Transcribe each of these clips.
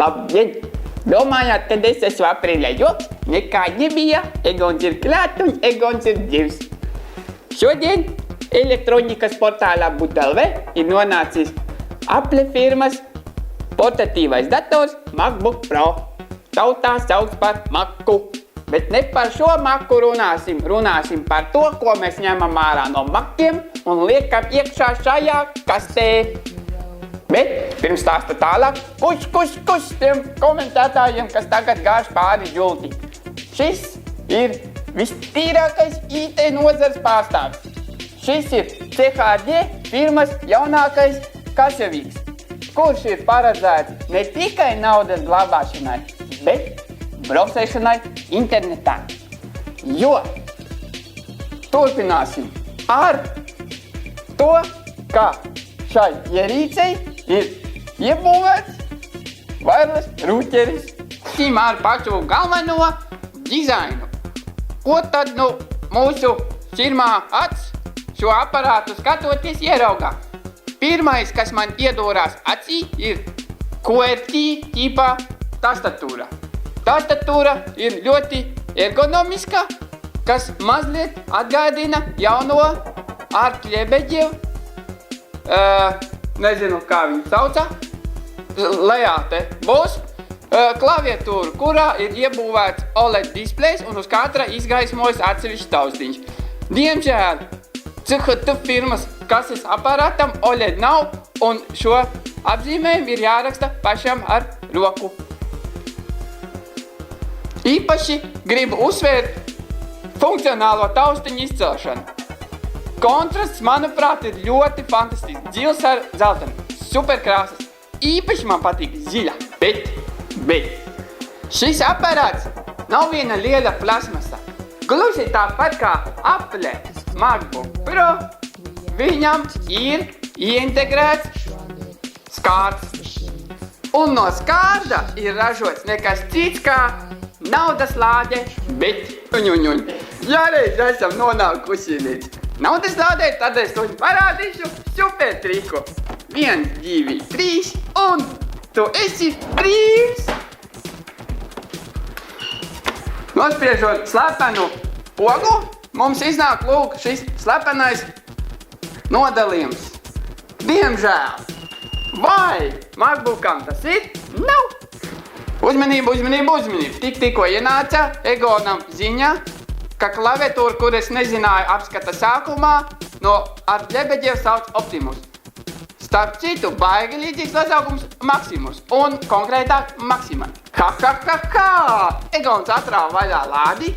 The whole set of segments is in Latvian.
Labdien! Domājāt, kad es esmu aprīļa joks? Nekā nebija. Egons ir klāt un Egons ir dzīvs. Šodien elektronikas portālā Būt.lv ir nonācis Apple firmas portatīvais dators MacBook Pro. Tautā sauc par Macu. Bet ne par šo Macu runāsim. Runāsim par to, ko mēs ņemam ārā no Maciem un liekam iekšā šajā kastē. Bet pirms stāsta tālāk, kuš tiem komentētājiem, kas tagad gāž pāri žulti. Šis ir vistīrākais IT nozars pārstāvis. Šis ir CHD firmas jaunākais kaševīks, kurš ir paredzēts ne tikai naudas glabāšanai, bet braucēšanai internetā. Jo turpināsim ar to, ka šai ierīcei ir iebūvēts wireless rūķeris ar pašu galveno dizainu. Ko tad mūsu širmā acs šo aparātu skatoties ieraugā? Pirmais, kas man iedūrās acī, ir QWERTY ķipā tastatūra. Tastatūra ir ļoti ergonomiska, kas mazliet atgādina jauno Art Ļebeģevu, nezinu, kā viņu sauca, lejā te būs klaviatūra, kurā ir iebūvēts OLED displejs un uz katra izgaismojas atsevišķs taustiņš. Diemžēl CHD firmas kases aparātam OLED nav un šo apzīmējumu ir jāraksta pašam ar roku. Īpaši gribu uzsvērt funkcionālo taustiņu izcelšanu. Kontrasts, manuprāt, ir ļoti fantastisks. Dzils ar zeltenu. Superkrāsas. Īpaši man patīk ziļa. Bet šis aparāts nav viena liela plasmasa. Gluži tāpat kā Apple MacBook Pro, viņam ir ieintegrēts skārds. Un no skārda ir ražots nekas cits kā naudas lāde, bet ja reiz esam nonākuši līdz naudas lādē, tad es viņu parādīšu super triku. 1, 2, 3 un tu esi brīvs! Nospriežot slepenu pogu, mums iznāk lūk šis slepenais nodalījums. Diemžēl! Vai MacBookam tas ir? Nav! Uzmanību! Tikko ienāca Egonam ziņa, ka klaviatūra, kur es nezināju apskata sākumā, no Art Ļebeģeva sauc Optimus. Starp citu, baigi līdzīgs nosaukums Maximus un konkrētāk Maxima. Egons atrāva vaļā lādi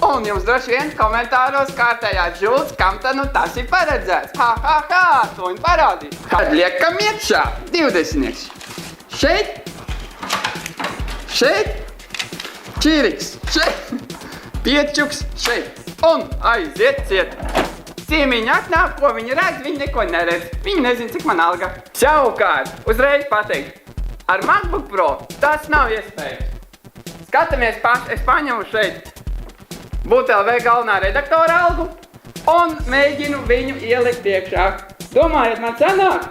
un jums droši vien komentāros kārtējās žults, kam tad tas ir paredzēts. To viņi parādīs. Tad liekam iekšā 20. Šeit, čīriks, šeit, piečuks, šeit, un aiziet ciet. Ciemiņi atnāk, ko viņi redz, viņi neko neredz. Viņi nezin, cik man alga. Savukārt, uzreiz pateikt, ar MacBook Pro tas nav iespējams. Skatāmies, es paņemu šeit Būt.lv galvenā redaktora algu un mēģinu viņu ielikt iekšā. Domājat, man sanāk?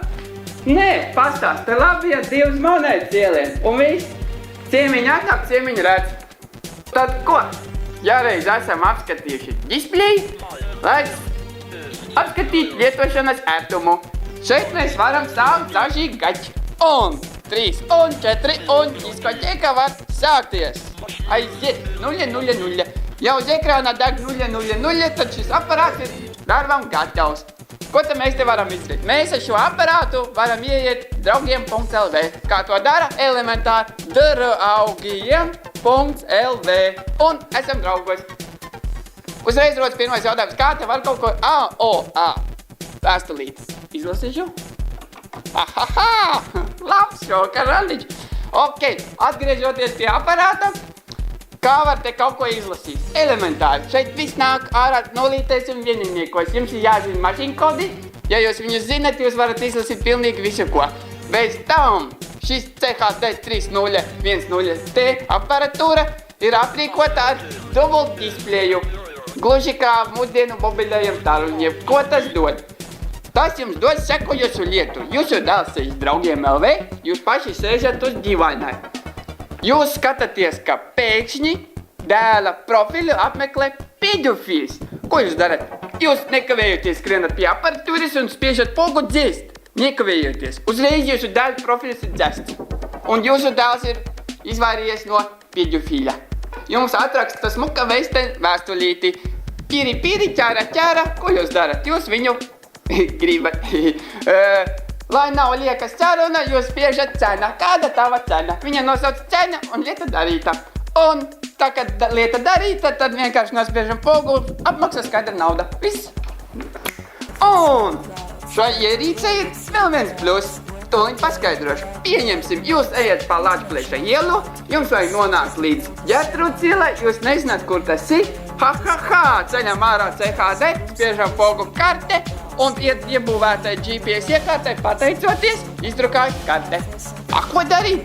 Nē, pastāst, te labi, ja 2 monētas ielien, un viss. Ciemiņi atnāk, ciemiņi redz. Tad ko? Ja reiz esam apskatījuši displeju, laiks apskatīt lietošanas ērtumu. Šeit mēs varam stāvēt daži gaļi. Un 3, un 4, un diskoteka var sākties. Aiziet 0. Ja uz ekrāna deg 0, tad šis aparāts ir darbam gatavs. Ko tad mēs te varam izdarīt? Mēs ar šo aparātu varam ieiet draugiem.lv. Kā to dara? Elementāri draugiem.lv. Un esam draugos. Uzreiz rodas pirmais jautājums. Kā te var kaut ko... Vēstulīt. Izlasīšu? Labs šo, karaliģi. Ok, atgriežoties pie aparāta. Kā var te kaut ko izlasīt? Elementāri. Šeit viss nāk ārā nulītēs un vieniniekos. Jums ir jāzina mašīnu kodi. Ja jūs viņus zinat, jūs varat izlasīt pilnīgi visu ko. Bez tam šis CHD 3010T aparatūra ir aprīkota ar dubult displeju. Gluži kā mūsdienu mobilajiem tālruņiem. Ko tas dod? Tas jums dod sekojošu lietu. Jūsu dēls sēž draugiem LV, jūs paši sēžat uz divainai. Jūs skatāties, ka pēkšņi dēla profilu apmeklē pedofils. Ko jūs darat? Jūs nekavējoties skrienat pie aparatūras un spiežat pogu dzēst. Nekavējoties. Uzreiz jūsu dēla profils ir dzēsts. Un jūsu dēls ir izvairījies no pedofila. Jums atraksta smuka vēstulīti. Piri, piri, ķāra, ķāra. Ko jūs darat? Jūs viņu gribat. Lai nav liekas saruna, jūs spiežat cena. Kāda tava cena? Viņa nosauc cena un lieta darīta. Un tā, kad lieta darīta, tad vienkārši nospiežam pogu, apmaksā skaidra nauda. Viss. Un šai ierīcei ir vēl viens plus. Tūliņ paskaidrošu. Pieņemsim, jūs ejat pa Lāčplēša ielu, jums vajag nonākt līdz Ģertrūdes ielai, jūs nezināt, kur tas ir. Ceļam ārā CHD, spiežam pogu karte un iebūvētai GPS iekārtai pateicoties, izdrukājat karte. Ko darīt?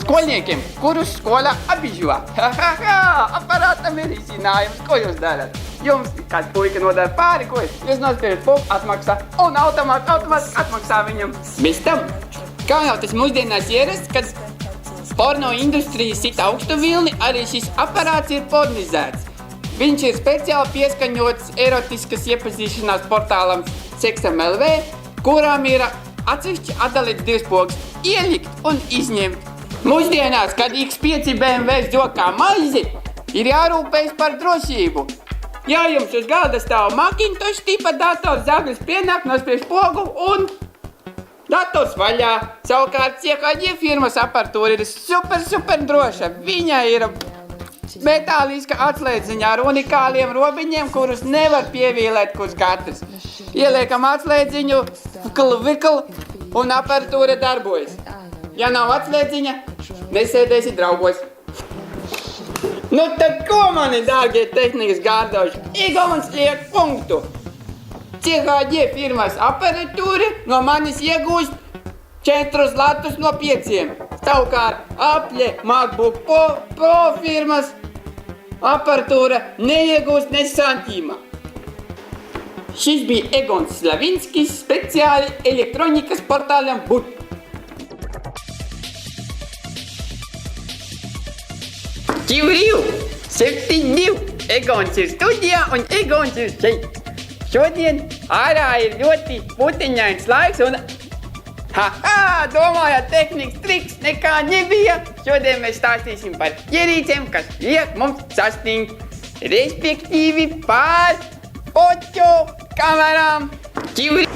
Skolniekiem, kurus skolā apbižo. Aparātam ir izcinājums, ko jūs darat? Jums kāds puika nodara pāri, ko jūs nospiežat pogu, atmaksā un automātiski atmaksā viņam. Bez tam, kā jau tas mūsdienās ierasts, kad porno industrija sit augstu vilni, arī šis aparāts ir pornizēts. Viņš ir speciāli pieskaņots erotiskas iepazīšanās portālam Seksam.lv, kurām ir atsevišķi atdalīts divas pogas – ielikt un izņemt. Mūsdienās, kad X5 BMW dzokā maizi, ir jārūpējas par drošību. Ja jums uz galda stāv Macintosh tipa dators, zaglis pienāk, nospiež pogu un dators vaļā. Savukārt CHD firmas aparatūra ir super droša. Viņa ir metāliska atslēdziņa ar unikāliem robiņiem, kurus nevar pievīlēt kurš katrs. Ieliekam atslēdziņu, vikl, un aparatūra darbojas. Ja nav atslēdziņa, nesēdēsi draugos. Nu tad ko, mani dārgie tehnikas gārdoši? Igauns liek punktu. CHD firmas aparatūra no manis iegūst 4 latus no 5. Savukārt Apple MacBook Pro firmas aparatūra neiegūst ne santīma. Šis bija Egons Slavinskis speciāli elektronikas portālam BUT. Ķivriu, 7-2, Egons ir studijā un Egons ir šeit. Šodien ārā ir ļoti puteņains laiks un domājāt, tehnikas triks nekā nebija. Šodien mēs stāstīsim par ierīcēm, kas liek mums sastingt, respektīvi par foto kamerām. Ķivri.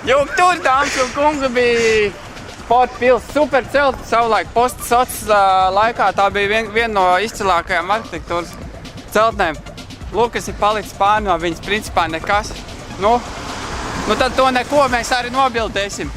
Jūk tur, dāmas un kungi, bija Sporta pils super celta savulaik postsoc laikā. Tā bija viena no izcilākajām arhitektūras celtnēm. Lūk, kas ir palicis pāri no viņas principā nekas. Nu tad to neko mēs arī nobildēsim.